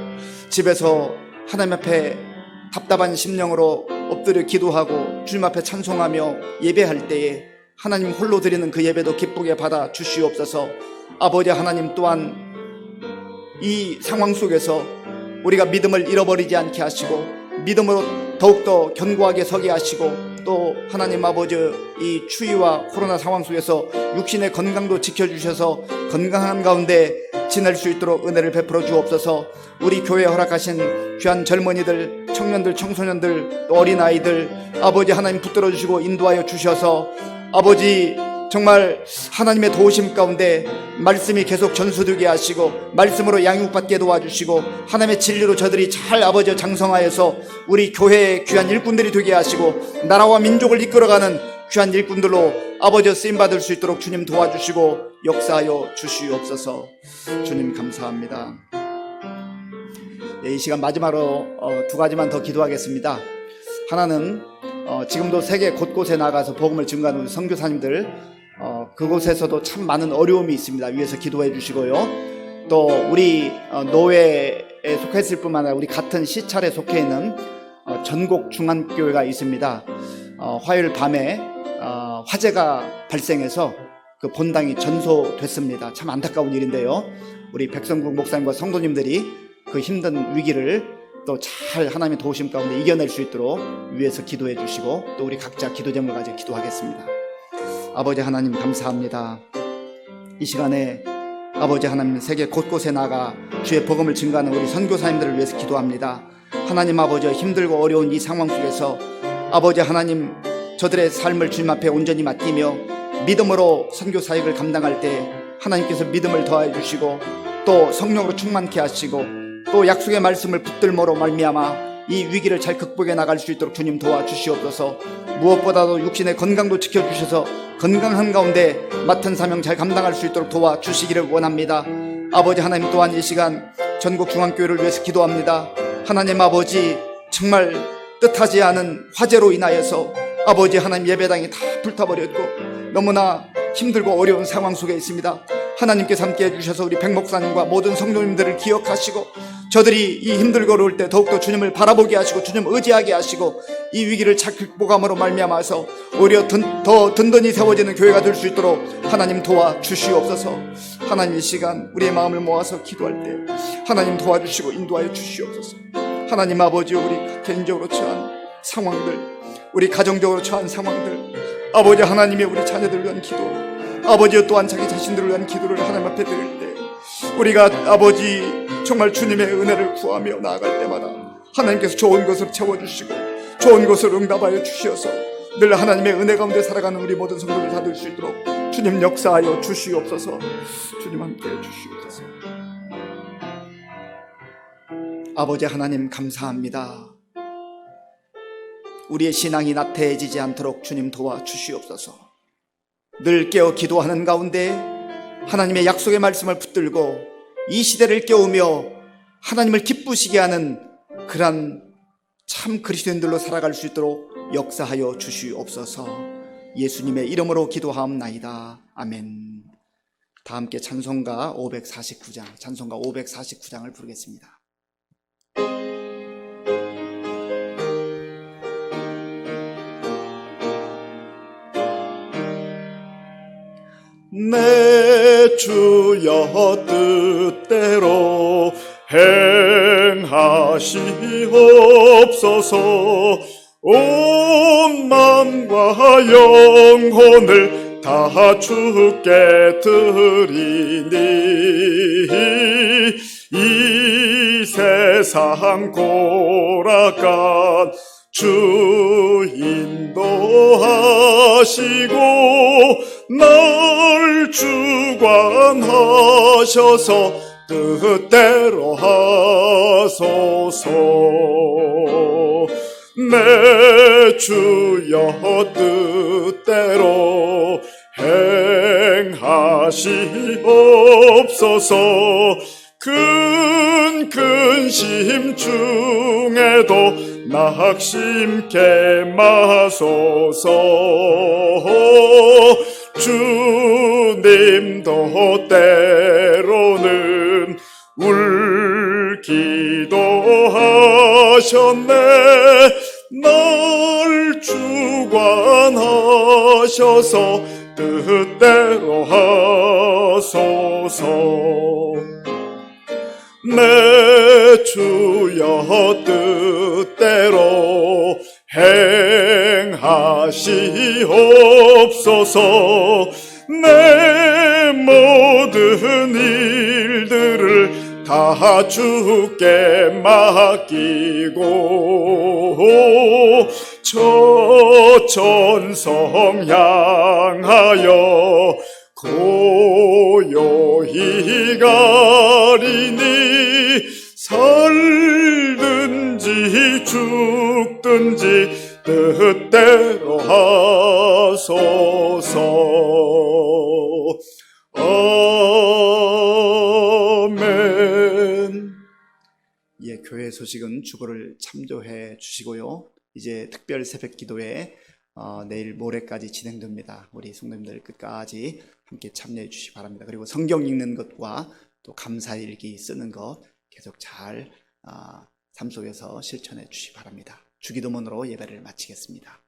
집에서 하나님 앞에 답답한 심령으로 엎드려 기도하고 주님 앞에 찬송하며 예배할 때에 하나님 홀로 드리는 그 예배도 기쁘게 받아 주시옵소서. 아버지 하나님 또한 이 상황 속에서 우리가 믿음을 잃어버리지 않게 하시고 믿음으로 더욱더 견고하게 서게 하시고, 또 하나님 아버지 이 추위와 코로나 상황 속에서 육신의 건강도 지켜주셔서 건강한 가운데 지낼 수 있도록 은혜를 베풀어 주옵소서. 우리 교회에 허락하신 귀한 젊은이들, 청년들, 청소년들, 또 어린아이들 아버지 하나님 붙들어 주시고 인도하여 주셔서 아버지 정말 하나님의 도우심 가운데 말씀이 계속 전수되게 하시고 말씀으로 양육받게 도와주시고 하나님의 진리로 저들이 잘 아버지 장성하여서 우리 교회의 귀한 일꾼들이 되게 하시고 나라와 민족을 이끌어가는 귀한 일꾼들로 아버지 쓰임받을 수 있도록 주님 도와주시고 역사하여 주시옵소서. 주님 감사합니다. 이 시간 마지막으로 두 가지만 더 기도하겠습니다. 하나는 지금도 세계 곳곳에 나가서 복음을 증거하는 선교사님들, 그곳에서도 참 많은 어려움이 있습니다. 위에서 기도해 주시고요. 또 우리 노회에 속했을 뿐만 아니라 우리 같은 시찰에 속해 있는 전국 중앙교회가 있습니다. 화요일 밤에 화재가 발생해서 그 본당이 전소됐습니다. 참 안타까운 일인데요. 우리 백성국 목사님과 성도님들이 그 힘든 위기를 또 잘 하나님의 도우심 가운데 이겨낼 수 있도록 위에서 기도해 주시고, 또 우리 각자 기도 제목을 가지고 기도하겠습니다. 아버지 하나님 감사합니다. 이 시간에 아버지 하나님 세계 곳곳에 나가 주의 복음을 증거하는 우리 선교사님들을 위해서 기도합니다. 하나님 아버지 힘들고 어려운 이 상황 속에서 아버지 하나님 저들의 삶을 주님 앞에 온전히 맡기며 믿음으로 선교 사역을 감당할 때 하나님께서 믿음을 더하여 주시고 또 성령으로 충만케 하시고 또 약속의 말씀을 붙들므로 말미암아 이 위기를 잘 극복해 나갈 수 있도록 주님 도와주시옵소서. 무엇보다도 육신의 건강도 지켜주셔서 건강한 가운데 맡은 사명 잘 감당할 수 있도록 도와주시기를 원합니다. 아버지 하나님 또한 이 시간 전국 중앙교회를 위해서 기도합니다. 하나님 아버지 정말 뜻하지 않은 화재로 인하여서 아버지 하나님 예배당이 다 불타버렸고 너무나 힘들고 어려운 상황 속에 있습니다. 하나님께서 함께 해주셔서 우리 백 목사님과 모든 성도님들을 기억하시고 저들이 이 힘들고 어려울 때 더욱더 주님을 바라보게 하시고 주님 의지하게 하시고 이 위기를 잘 극복함으로 말미암아서 오히려 더 든든히 세워지는 교회가 될 수 있도록 하나님 도와주시옵소서. 하나님 이 시간 우리의 마음을 모아서 기도할 때 하나님 도와주시고 인도하여 주시옵소서. 하나님 아버지 우리 개인적으로 처한 상황들, 우리 가정적으로 처한 상황들, 아버지 하나님의 우리 자녀들을 위한 기도, 아버지 또한 자기 자신들을 위한 기도를 하나님 앞에 드릴 때 우리가 아버지 정말 주님의 은혜를 구하며 나아갈 때마다 하나님께서 좋은 것을 채워주시고 좋은 것을 응답하여 주시어서 늘 하나님의 은혜 가운데 살아가는 우리 모든 성도들 다 될 수 있도록 주님 역사하여 주시옵소서. 주님 함께 해주시옵소서. 아버지 하나님 감사합니다. 우리의 신앙이 나태해지지 않도록 주님 도와주시옵소서. 늘 깨어 기도하는 가운데 하나님의 약속의 말씀을 붙들고 이 시대를 깨우며 하나님을 기쁘시게 하는 그러한 참 그리스도인들로 살아갈 수 있도록 역사하여 주시옵소서. 예수님의 이름으로 기도하옵나이다. 아멘. 다 함께 찬송가 549장을 부르겠습니다. 내 주여 행하시옵소서. 온 마음과 영혼을 다 주께 드리니 이 세상 고락간 주 인도하시고 날 주관하셔서 뜻대로 하소서. 내 주여 뜻대로 행하시옵소서. 큰 근심 중에도 낙심케 마소서. 주님도 때로는 울기도 하셨네. 날 주관하셔서 뜻대로 하소서. 내 주여 뜻대로 행하시옵소서. 내 모든 일들을 다 주께 맡기고 저 천성 향하여 고요히 가리니 살든지 죽든지 뜻대로 하소서. 아멘. 예, 교회 소식은 주보를 참조해 주시고요. 이제 특별 새벽 기도회 내일 모레까지 진행됩니다. 우리 성도님들 끝까지 함께 참여해 주시기 바랍니다. 그리고 성경 읽는 것과 또 감사일기 쓰는 것 계속 잘 삶 속에서 실천해 주시기 바랍니다. 주기도문으로 예배를 마치겠습니다.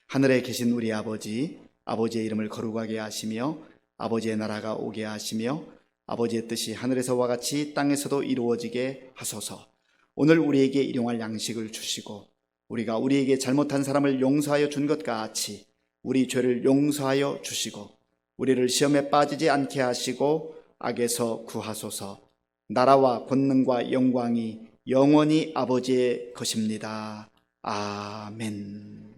하늘에 계신 우리 아버지, 아버지의 이름을 거룩하게 하시며 아버지의 나라가 오게 하시며 아버지의 뜻이 하늘에서와 같이 땅에서도 이루어지게 하소서. 오늘 우리에게 일용할 양식을 주시고 우리가 우리에게 잘못한 사람을 용서하여 준 것 같이 우리 죄를 용서하여 주시고 우리를 시험에 빠지지 않게 하시고 악에서 구하소서. 나라와 권능과 영광이 영원히 아버지의 것입니다. 아멘.